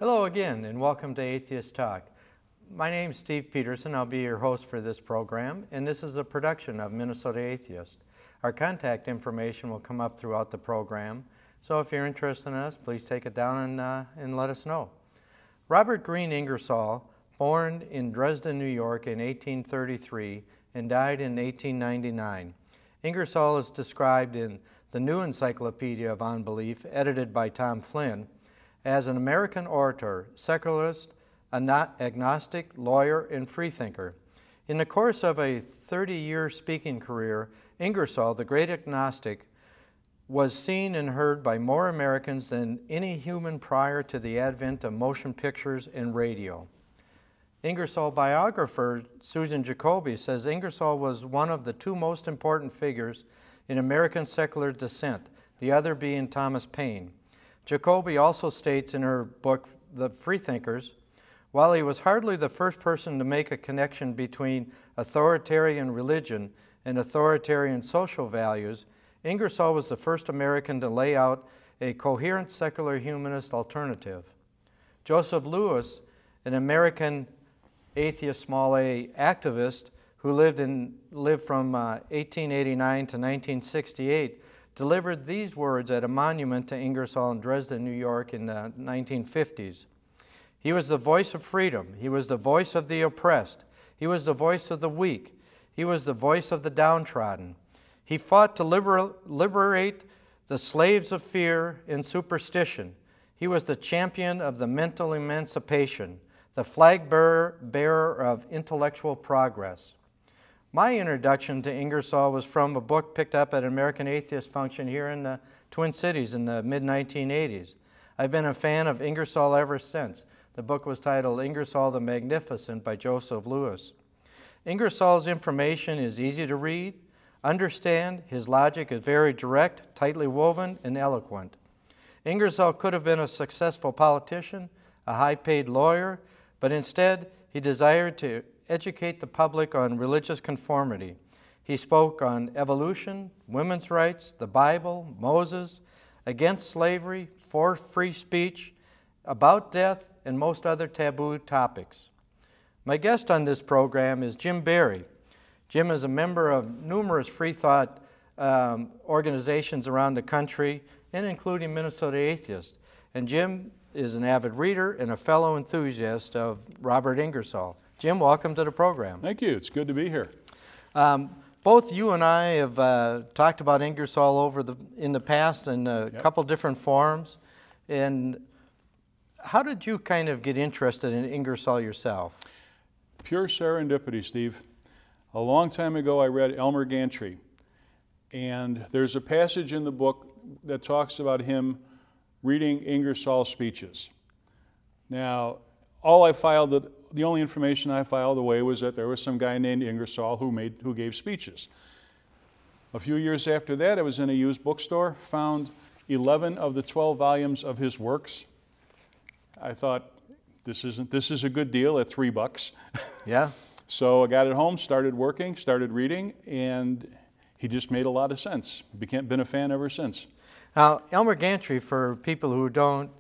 Hello again, and welcome to Atheists Talk. My name is Steve Petersen. I'll be your host for this program, and this is a production of Minnesota Atheists. Our contact information will come up throughout the program, so if you're interested in us, please take it down and let us know. Robert Green Ingersoll, born in Dresden, New York in 1833 and died in 1899. Ingersoll is described in the New Encyclopedia of Unbelief, edited by Tom Flynn, as an American orator, secularist, agnostic, lawyer, and freethinker. In the course of a 30-year speaking career, Ingersoll, the great agnostic, was seen and heard by more Americans than any human prior to the advent of motion pictures and radio. Ingersoll biographer Susan Jacoby says Ingersoll was one of the two most important figures in American secular dissent, the other being Thomas Paine. Jacoby also states in her book, The Freethinkers, while he was hardly the first person to make a connection between authoritarian religion and authoritarian social values, Ingersoll was the first American to lay out a coherent secular humanist alternative. Joseph Lewis, an American atheist small a activist who lived from 1889 to 1968, delivered these words at a monument to Ingersoll in Dresden, New York in the 1950s. He was the voice of freedom. He was the voice of the oppressed. He was the voice of the weak. He was the voice of the downtrodden. He fought to liberate the slaves of fear and superstition. He was the champion of the mental emancipation, the flag bearer of intellectual progress. My introduction to Ingersoll was from a book picked up at an American Atheist function here in the Twin Cities in the mid-1980s. I've been a fan of Ingersoll ever since. The book was titled Ingersoll the Magnificent by Joseph Lewis. Ingersoll's information is easy to read, understand. His logic is very direct, tightly woven, and eloquent. Ingersoll could have been a successful politician, a high-paid lawyer, but instead he desired to educate the public on religious conformity. He spoke on evolution, women's rights, the Bible, Moses, against slavery, for free speech, about death, and most other taboo topics. My guest on this program is Jim Barri. Jim is a member of numerous freethought organizations around the country, and including Minnesota Atheists. And Jim is an avid reader and a fellow enthusiast of Robert Ingersoll. Jim, welcome to the program. Thank you. It's good to be here. Both you and I have talked about Ingersoll in the past in a couple different forums. And how did you kind of get interested in Ingersoll yourself? Pure serendipity, Steve. A long time ago, I read Elmer Gantry. And there's a passage in the book that talks about him reading Ingersoll's speeches. Now, the only information I filed away was that there was some guy named Ingersoll who gave speeches. A few years after that, I was in a used bookstore, found 11 of the 12 volumes of his works. I thought, this is a good deal at $3. Yeah. So I got it home, started working, started reading, and he just made a lot of sense. Been a fan ever since. Now, Elmer Gantry, for people who don't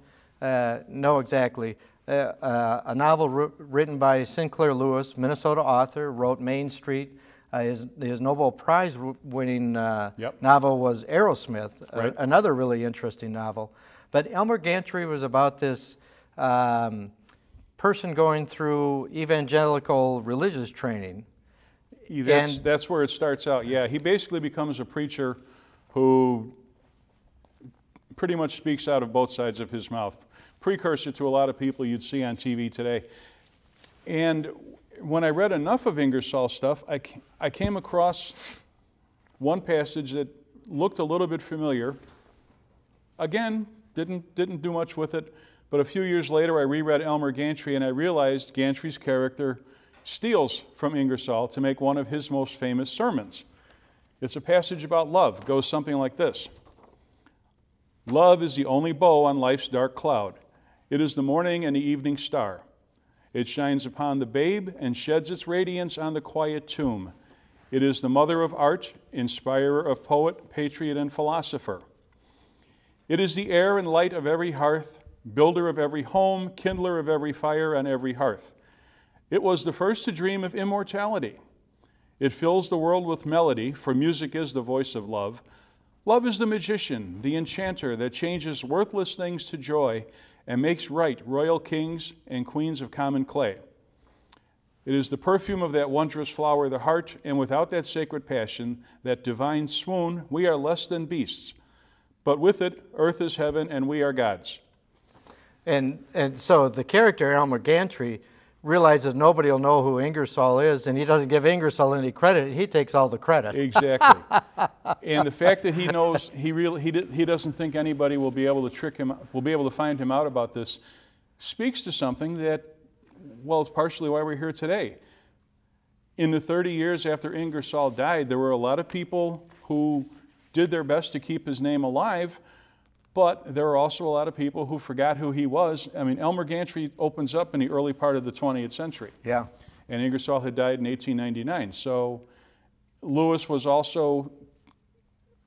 know exactly, a novel written by Sinclair Lewis, Minnesota author, wrote Main Street. His Nobel Prize winning novel was Aerosmith, right. Another really interesting novel. But Elmer Gantry was about this person going through evangelical religious training. That's where it starts out, yeah. He basically becomes a preacher who pretty much speaks out of both sides of his mouth. Precursor to a lot of people you'd see on TV today. And when I read enough of Ingersoll's stuff, I came across one passage that looked a little bit familiar. Again, didn't do much with it, but a few years later I reread Elmer Gantry and I realized Gantry's character steals from Ingersoll to make one of his most famous sermons. It's a passage about love. It goes something like this. Love is the only bow on life's dark cloud. It is the morning and the evening star. It shines upon the babe and sheds its radiance on the quiet tomb. It is the mother of art, inspirer of poet, patriot, and philosopher. It is the air and light of every hearth, builder of every home, kindler of every fire on every hearth. It was the first to dream of immortality. It fills the world with melody, for music is the voice of love. Love is the magician, the enchanter that changes worthless things to joy and makes right royal kings and queens of common clay. It is the perfume of that wondrous flower, the heart, and without that sacred passion, that divine swoon, we are less than beasts. But with it, earth is heaven and we are gods. And so the character, Elmer Gantry, realizes nobody will know who Ingersoll is, and he doesn't give Ingersoll any credit. He takes all the credit. Exactly. And the fact that he knows, he doesn't think anybody will be able to trick him, will be able to find him out about this, speaks to something that, well, it's partially why we're here today. In the 30 years after Ingersoll died, there were a lot of people who did their best to keep his name alive, but there were also a lot of people who forgot who he was. I mean, Elmer Gantry opens up in the early part of the 20th century. Yeah. And Ingersoll had died in 1899. So Lewis was also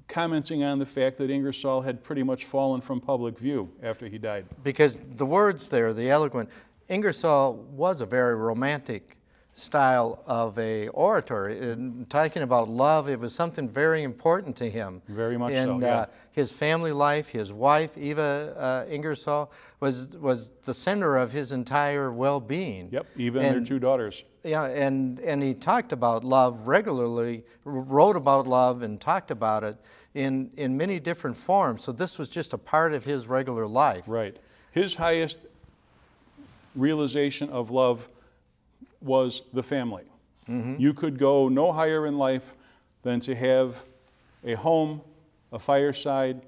commenting on the fact that Ingersoll had pretty much fallen from public view after he died. Because the words there, the eloquent, Ingersoll was a very romantic style of a orator. In talking about love, it was something very important to him. Very much so, yeah. His family life, his wife, Eva Ingersoll, was the center of his entire well-being. Yep, even their two daughters. Yeah, and he talked about love regularly, wrote about love and talked about it in many different forms. So this was just a part of his regular life. Right. His highest realization of love was the family. Mm-hmm. You could go no higher in life than to have a home, a fireside,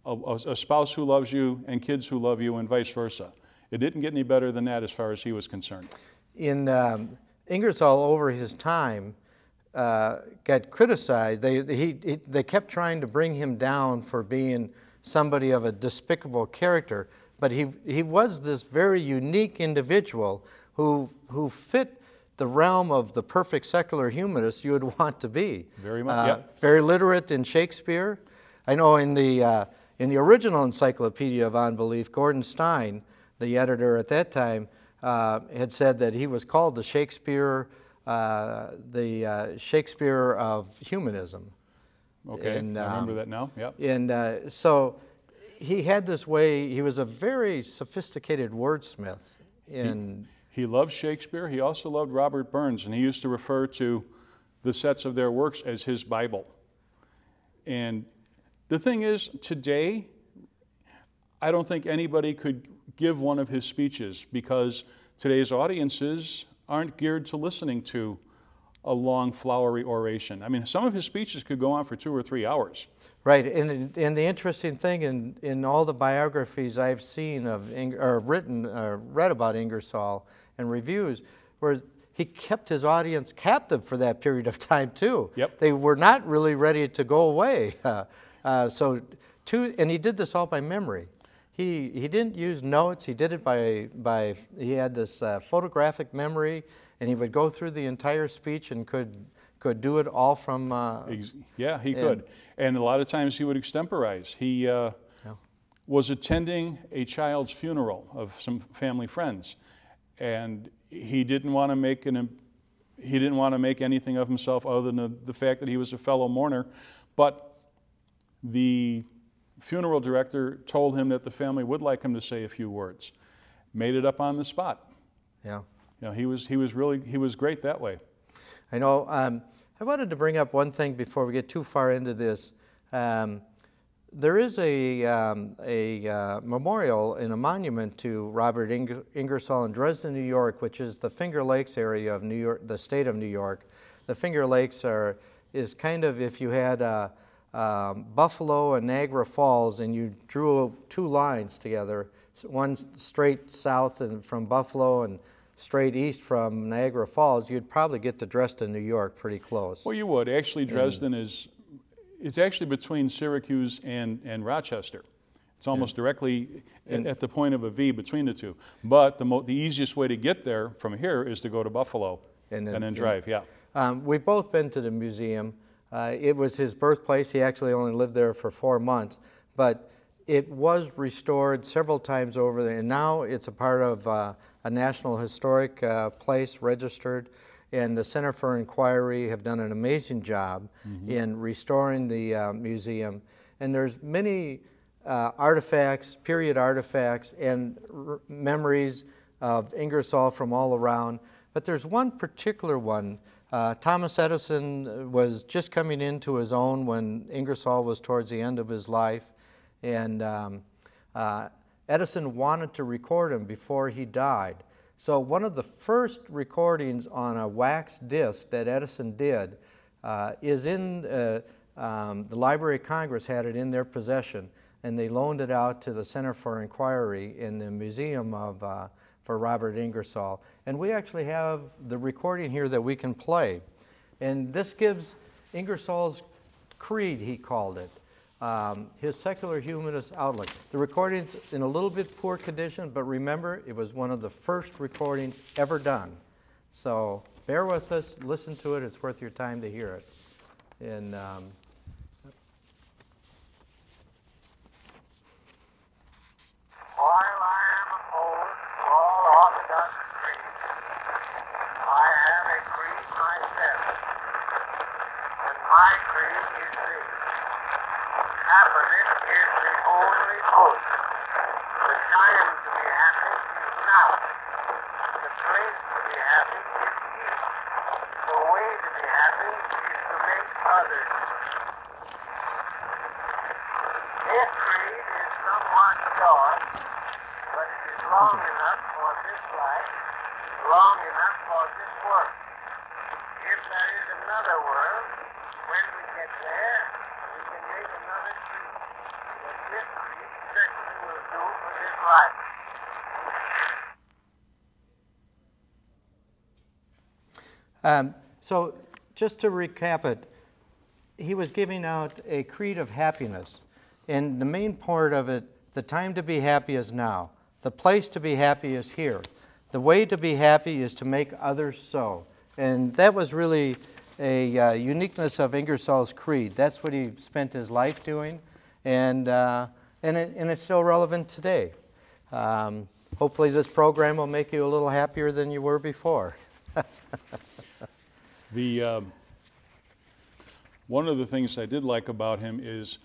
a spouse who loves you, and kids who love you, and vice versa. It didn't get any better than that as far as he was concerned. In Ingersoll, over his time, got criticized. They kept trying to bring him down for being somebody of a despicable character, but he was this very unique individual who fit the realm of the perfect secular humanist you would want to be. Very much, yeah. Very literate in Shakespeare. I know in the original Encyclopedia of Unbelief, Gordon Stein, the editor at that time, had said that he was called the Shakespeare of humanism. Okay, and, I remember that now, yeah. And so he had this way, he was a very sophisticated wordsmith. He loved Shakespeare. He also loved Robert Burns, and he used to refer to the sets of their works as his Bible. And the thing is, today, I don't think anybody could give one of his speeches because today's audiences aren't geared to listening to a long, flowery oration. I mean, some of his speeches could go on for 2 or 3 hours. Right, and the interesting thing in all the biographies I've seen of read about Ingersoll and reviews, where he kept his audience captive for that period of time too. Yep. They were not really ready to go away. And he did this all by memory. He didn't use notes. He did it by he had this photographic memory, and he would go through the entire speech and could do it all from... yeah, he could. And a lot of times he would extemporize. He was attending a child's funeral of some family friends, and he didn't want to make anything of himself other than the fact that he was a fellow mourner. But the funeral director told him that the family would like him to say a few words. Made it up on the spot. Yeah. You know, he was great that way. I know. I wanted to bring up one thing before we get too far into this. There is a memorial and a monument to Robert Ingersoll in Dresden, New York, which is the Finger Lakes area of New York, the state of New York. The Finger Lakes is kind of if you had Buffalo and Niagara Falls, and you drew 2 lines together, one straight south and from Buffalo and straight east from Niagara Falls, you'd probably get to Dresden, New York pretty close. Well, you would. Actually, Dresden it's actually between Syracuse and Rochester. It's almost directly at the point of a V between the two. But the easiest way to get there from here is to go to Buffalo and then drive, yeah. We've both been to the museum. It was his birthplace. He actually only lived there for 4 months. But it was restored several times over there, and now it's a part of a National Historic Place, registered, and the Center for Inquiry have done an amazing job in restoring the museum. And there's many artifacts, period artifacts, and memories of Ingersoll from all around. But there's one particular one. Thomas Edison was just coming into his own when Ingersoll was towards the end of his life. And Edison wanted to record him before he died. So one of the first recordings on a wax disc that Edison did is in the Library of Congress, had it in their possession, and they loaned it out to the Center for Inquiry in the Museum of for Robert Ingersoll. And we actually have the recording here that we can play. And this gives Ingersoll's creed, he called it, his secular humanist outlook. The recording's in a little bit poor condition, but remember, it was one of the first recordings ever done. So bear with us, listen to it, it's worth your time to hear it. And while I am opposed to all orthodox creeds, I have a creed myself, and my creed is this: happiness is the only good. The time to be happy is now. The place to be happy is here. The way to be happy is to make others. This creed is somewhat short, but it is long enough for this life, long enough for this work. If there is another world, when we get there, we can make another creed. But this creed certainly will do for this life. So just to recap it, he was giving out a creed of happiness. And the main part of it, the time to be happy is now. The place to be happy is here. The way to be happy is to make others so. And that was really a uniqueness of Ingersoll's creed. That's what he spent his life doing, and it's still relevant today. Hopefully this program will make you a little happier than you were before. One of the things I did like about him is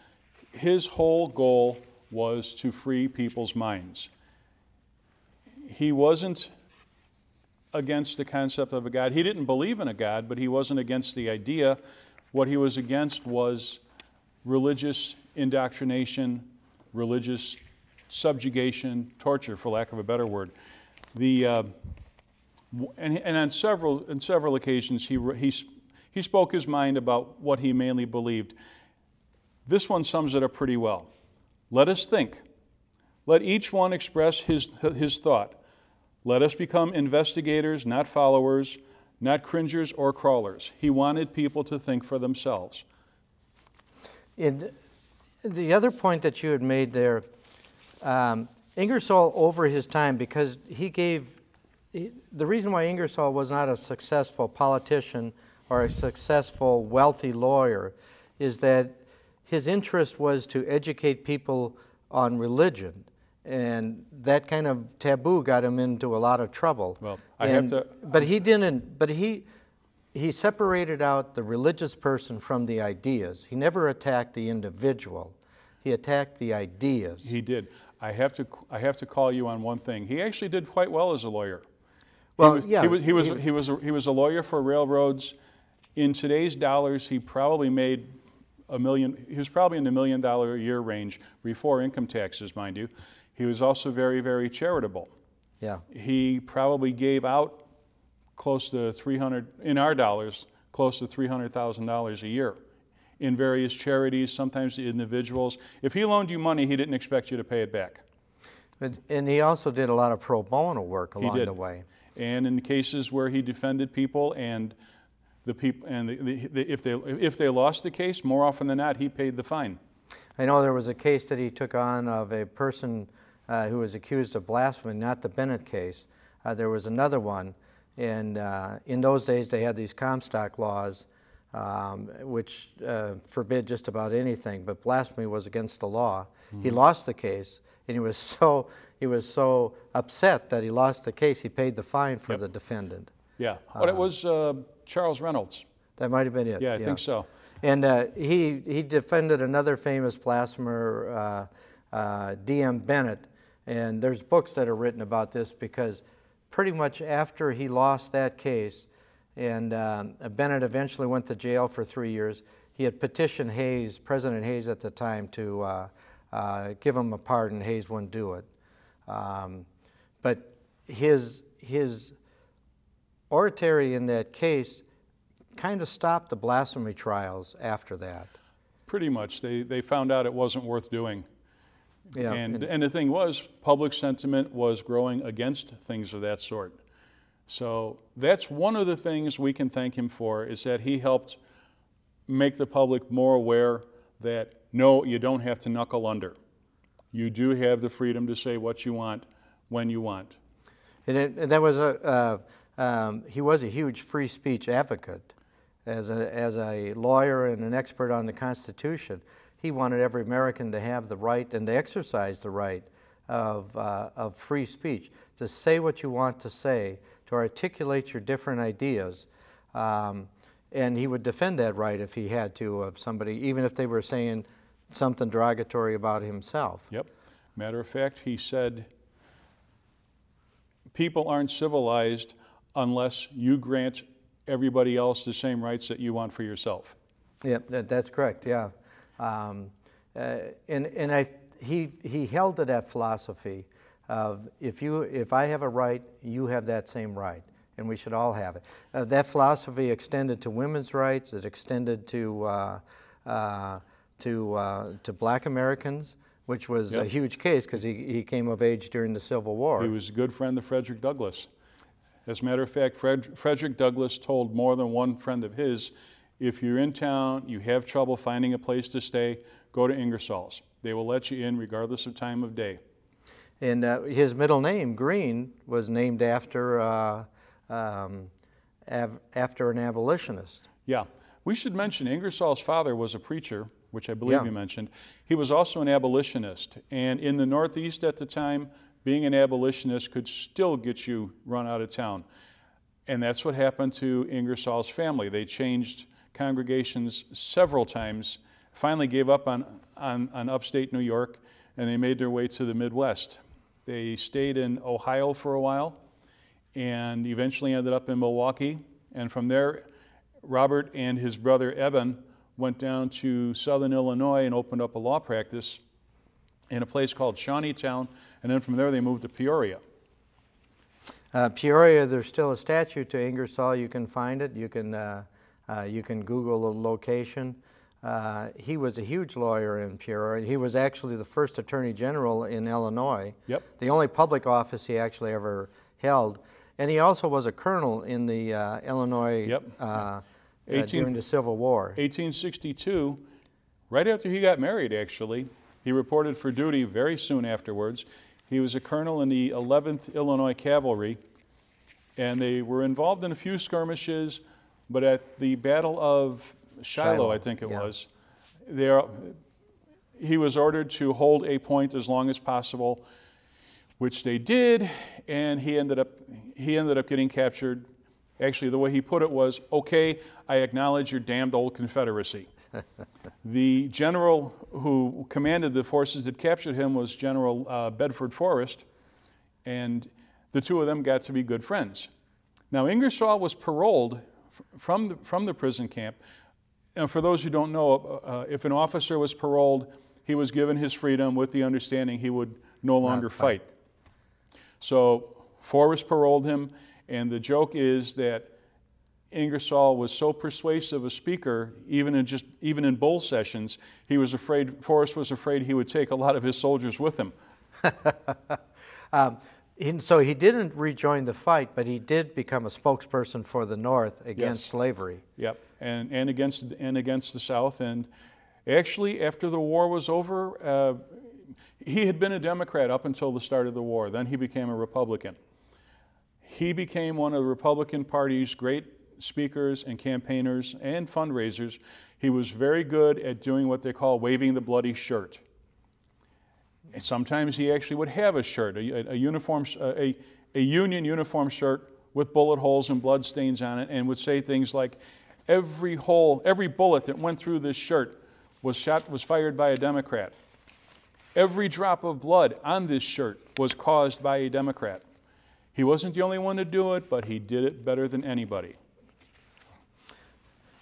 his whole goal was to free people's minds. He wasn't against the concept of a God. He didn't believe in a God, but he wasn't against the idea. What he was against was religious indoctrination, religious subjugation, torture, for lack of a better word. And on several occasions, he spoke his mind about what he mainly believed. This one sums it up pretty well. Let us think. Let each one express his thought. Let us become investigators, not followers, not cringers or crawlers. He wanted people to think for themselves. And the other point that you had made there, Ingersoll over his time, because the reason why Ingersoll was not a successful politician or a successful wealthy lawyer is that his interest was to educate people on religion. And that kind of taboo got him into a lot of trouble. Well, But he didn't. But he separated out the religious person from the ideas. He never attacked the individual. He attacked the ideas. He did. I have to call you on one thing. He actually did quite well as a lawyer. Well, he was a lawyer for railroads. In today's dollars, he probably made $1 million. He was probably in the $1 million a year range before income taxes, mind you. He was also very, very charitable. Yeah. He probably gave out close to in our dollars, close to $300,000 a year in various charities, sometimes to individuals. If he loaned you money, he didn't expect you to pay it back. And he also did a lot of pro bono work along the way. And in cases where he defended people and if they lost the case, more often than not, he paid the fine. I know there was a case that he took on of a person who was accused of blasphemy, not the Bennett case. There was another one, and in those days they had these Comstock laws which forbid just about anything, but blasphemy was against the law. He lost the case, and he was so upset that he lost the case, he paid the fine for the defendant. Yeah, but it was Charles Reynolds. That might have been it. Yeah, I think so. And he defended another famous blasphemer, D.M. Bennett, and there's books that are written about this because pretty much after he lost that case, and Bennett eventually went to jail for 3 years, he had petitioned Hayes, President Hayes at the time, to give him a pardon. Hayes wouldn't do it. But his oratory in that case kind of stopped the blasphemy trials after that. Pretty much. They found out it wasn't worth doing. Yeah, and the thing was, public sentiment was growing against things of that sort. So that's one of the things we can thank him for, is that he helped make the public more aware that, no, you don't have to knuckle under. You do have the freedom to say what you want when you want. And that was he was a huge free speech advocate. As a lawyer and an expert on the Constitution, he wanted every American to have the right and to exercise the right of free speech, to say what you want to say, to articulate your different ideas. And he would defend that right if he had to of somebody, even if they were saying something derogatory about himself. Yep. Matter of fact, he said, people aren't civilized unless you grant everybody else the same rights that you want for yourself. Yeah, that's correct, yeah. He held to that philosophy of if I have a right, you have that same right, and we should all have it. That philosophy extended to women's rights. It extended to Black Americans, which was a huge case because he came of age during the Civil War. He was a good friend of Frederick Douglass. As a matter of fact, Frederick Douglass told more than one friend of his, if you're in town, you have trouble finding a place to stay, go to Ingersoll's. They will let you in regardless of time of day. And his middle name, Green, was named after an abolitionist. Yeah. We should mention Ingersoll's father was a preacher, which I believe you mentioned. He was also an abolitionist. And in the Northeast at the time, being an abolitionist could still get you run out of town. And that's what happened to Ingersoll's family. They changed congregations several times, finally gave up on upstate New York, and they made their way to the Midwest. They stayed in Ohio for a while and eventually ended up in Milwaukee. And from there, Robert and his brother Eben went down to southern Illinois and opened up a law practice in a place called Shawneetown, and then from there they moved to Peoria. Peoria, there's still a statue to Ingersoll. You can find it. You can Google the location. He was a huge lawyer in Peoria. He was actually the first Attorney General in Illinois. Yep. The only public office he actually ever held. And he also was a colonel in the Illinois during the Civil War. 1862, right after he got married, actually. He reported for duty very soon afterwards. He was a colonel in the 11th Illinois Cavalry, and they were involved in a few skirmishes, but at the Battle of Shiloh, I think it was, he was ordered to hold a point as long as possible, which they did, and he ended up getting captured. Actually, the way he put it was, okay, I acknowledge your damned old Confederacy. The general who commanded the forces that captured him was General Bedford Forrest, and the two of them got to be good friends. Now, Ingersoll was paroled from the prison camp. And for those who don't know, if an officer was paroled, he was given his freedom with the understanding he would no longer fight. So Forrest paroled him, and the joke is that Ingersoll was so persuasive a speaker, even in bull sessions, Forrest was afraid he would take a lot of his soldiers with him. So he didn't rejoin the fight, but he did become a spokesperson for the North against slavery. Yep, and against the South. And actually, after the war was over, he had been a Democrat up until the start of the war. Then he became a Republican. He became one of the Republican Party's great speakers and campaigners and fundraisers, he was very good at doing what they call waving the bloody shirt. And sometimes he actually would have a shirt, a union uniform shirt with bullet holes and blood stains on it, and would say things like, every bullet that went through this shirt was fired by a Democrat. Every drop of blood on this shirt was caused by a Democrat. He wasn't the only one to do it, but he did it better than anybody.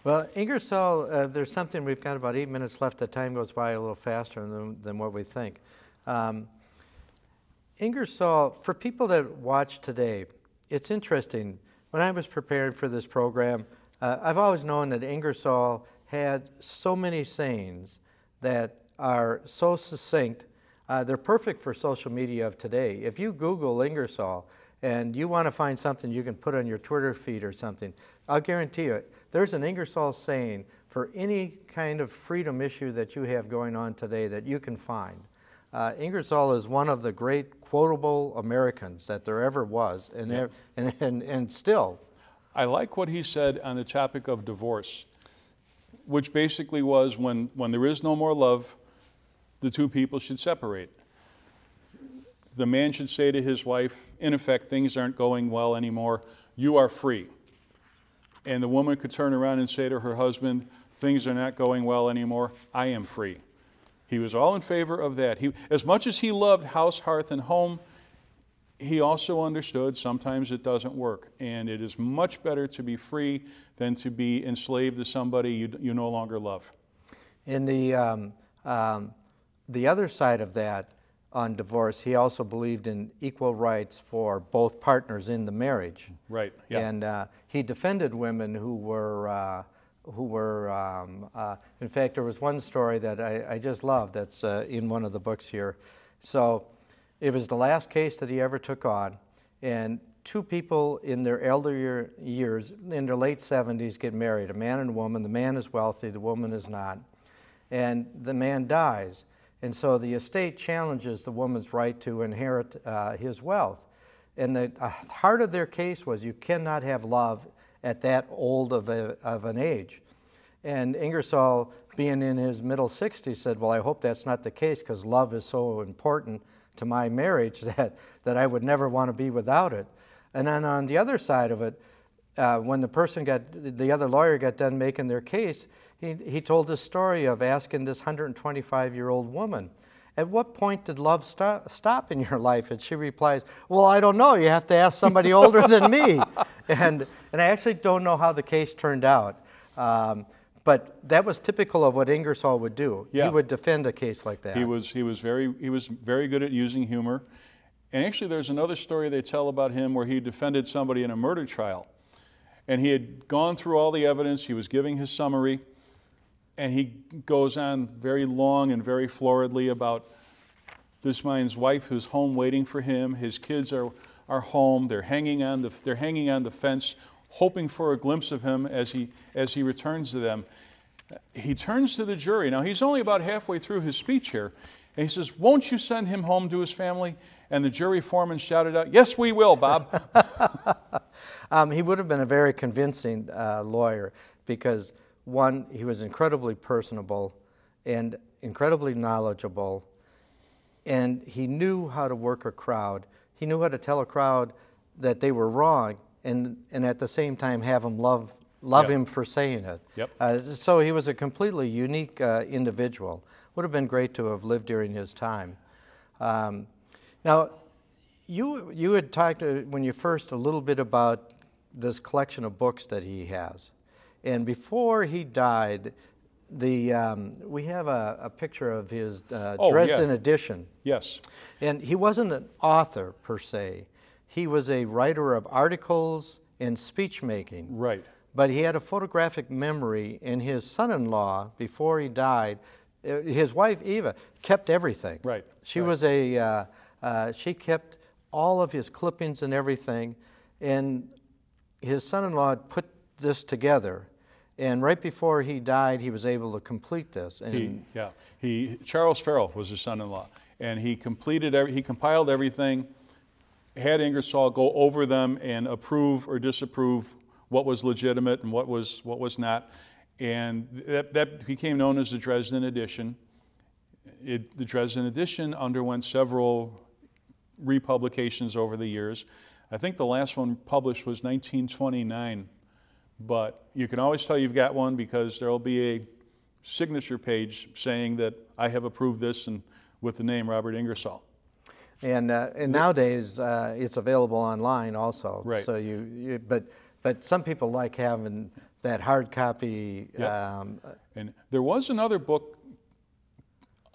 Well, Ingersoll, there's something, we've got about 8 minutes left. The time goes by a little faster than what we think. Ingersoll, for people that watch today, it's interesting. When I was preparing for this program, I've always known that Ingersoll had so many sayings that are so succinct. They're perfect for social media of today. If you Google Ingersoll and you want to find something you can put on your Twitter feed or something, I'll guarantee you, there's an Ingersoll saying for any kind of freedom issue that you have going on today that you can find. Ingersoll is one of the great quotable Americans that there ever was, and still. I like what he said on the topic of divorce, which basically was when there is no more love, the two people should separate. The man should say to his wife, in effect, things aren't going well anymore, you are free. And the woman could turn around and say to her husband, things are not going well anymore, I am free. He was all in favor of that. As much as he loved house, hearth, and home, he also understood sometimes it doesn't work. And it is much better to be free than to be enslaved to somebody you no longer love. In the other side of that, on divorce, he also believed in equal rights for both partners in the marriage. Right, yeah. And he defended women who were in fact, there was one story that I just love that's in one of the books here. So it was the last case that he ever took on, and two people in their elder years, in their late 70s, get married, a man and a woman. The man is wealthy, the woman is not. And the man dies. And so the estate challenges the woman's right to inherit his wealth. And the heart of their case was you cannot have love at that old of an age. And Ingersoll, being in his middle 60s, said, well, I hope that's not the case, because love is so important to my marriage that I would never want to be without it. And then on the other side of it, when the other lawyer got done making their case, he told this story of asking this 125-year-old woman, at what point did love stop in your life? And she replies, well, I don't know. You have to ask somebody older than me. And I actually don't know how the case turned out. But that was typical of what Ingersoll would do. Yeah. He would defend a case like that. He was very good at using humor. And actually there's another story they tell about him where he defended somebody in a murder trial. And he had gone through all the evidence, he was giving his summary, and he goes on very long and very floridly about this man's wife who's home waiting for him, his kids are home, they're hanging on the fence, hoping for a glimpse of him as he returns to them. He turns to the jury. Now he's only about halfway through his speech here, and he says, won't you send him home to his family? And the jury foreman shouted out, yes, we will, Bob. He would have been a very convincing lawyer because, one, he was incredibly personable and incredibly knowledgeable, and he knew how to work a crowd. He knew how to tell a crowd that they were wrong and at the same time have them love Yep. him for saying it. Yep. So he was a completely unique individual. Would have been great to have lived during his time. Now, you had talked when you first a little bit about this collection of books that he has. And before he died, we have a picture of his Dresden edition. Yes. And he wasn't an author per se. He was a writer of articles and speech making. Right. But he had a photographic memory, and his son-in-law, before he died, his wife Eva kept everything. Right. She was she kept all of his clippings and everything, and his son-in-law put this together. And right before he died, he was able to complete this. And Charles Farrell was his son-in-law, and he compiled everything, had Ingersoll go over them and approve or disapprove what was legitimate and what was not. And that became known as the Dresden edition. The Dresden edition underwent several republications over the years. I think the last one published was 1929, but you can always tell you've got one because there will be a signature page saying that I have approved this, and with the name Robert Ingersoll. And nowadays it's available online also. Right. So but some people like having that hard copy. Yep. And there was another book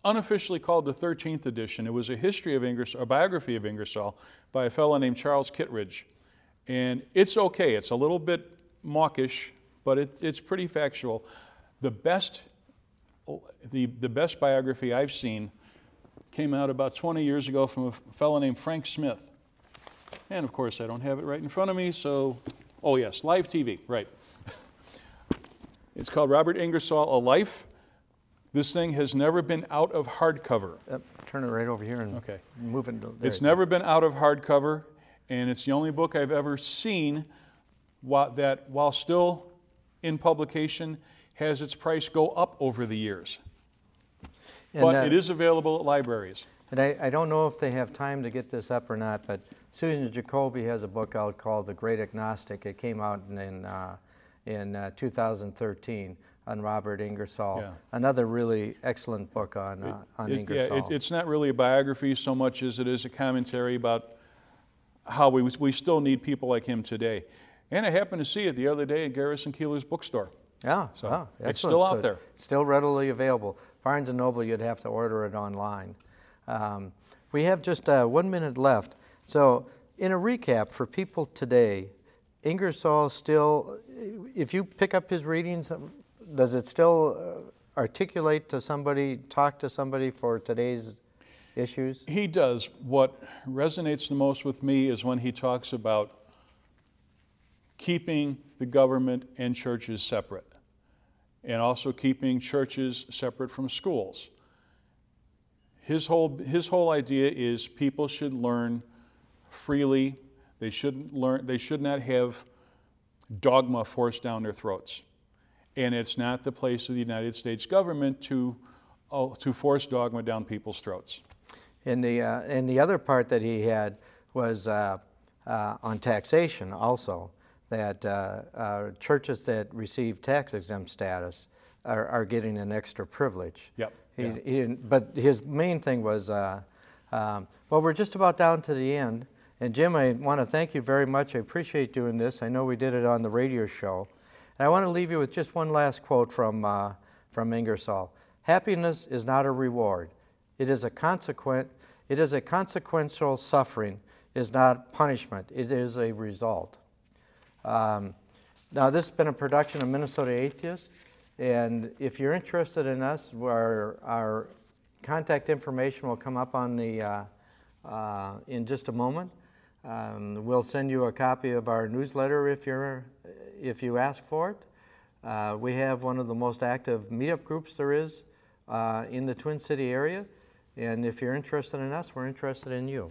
unofficially called the 13th edition. It was a history of Ingersoll, a biography of Ingersoll by a fellow named Charles Kittredge. And it's okay. It's a little bit mawkish, but it's pretty factual. The best biography I've seen came out about 20 years ago from a fellow named Frank Smith. And of course, I don't have it right in front of me, so, oh yes, live TV, right. It's called Robert Ingersoll, A Life. This thing has never been out of hardcover. Turn it right over here and move it. It's never been out of hardcover, and it's the only book I've ever seen that, while still in publication, has its price go up over the years. But it is available at libraries. And I don't know if they have time to get this up or not, but Susan Jacoby has a book out called The Great Agnostic. It came out in 2013 on Robert Ingersoll. Yeah. Another really excellent book on Ingersoll. Yeah, it's not really a biography so much as it is a commentary about how we still need people like him today. And I happened to see it the other day at Garrison Keillor's bookstore. Yeah, so it's still out there. Still readily available. Barnes & Noble, you'd have to order it online. We have just 1 minute left. So in a recap for people today, Ingersoll still, if you pick up his readings, does it still articulate to somebody, talk to somebody for today's issues? He does. What resonates the most with me is when he talks about keeping the government and churches separate, and also keeping churches separate from schools. His whole idea is people should learn freely. They should not have dogma forced down their throats. And it's not the place of the United States government to force dogma down people's throats. And the other part that he had was on taxation also, that churches that receive tax-exempt status are getting an extra privilege. Yep. But his main thing was, well, we're just about down to the end. And Jim, I want to thank you very much. I appreciate doing this. I know we did it on the radio show. And I want to leave you with just one last quote from Ingersoll. Happiness is not a reward. It is a consequential suffering. It is not punishment. It is a result. Now, this has been a production of Minnesota Atheists. And if you're interested in us, our contact information will come up on the in just a moment. We'll send you a copy of our newsletter if you ask for it. We have one of the most active meetup groups there is in the Twin City area. And if you're interested in us, we're interested in you.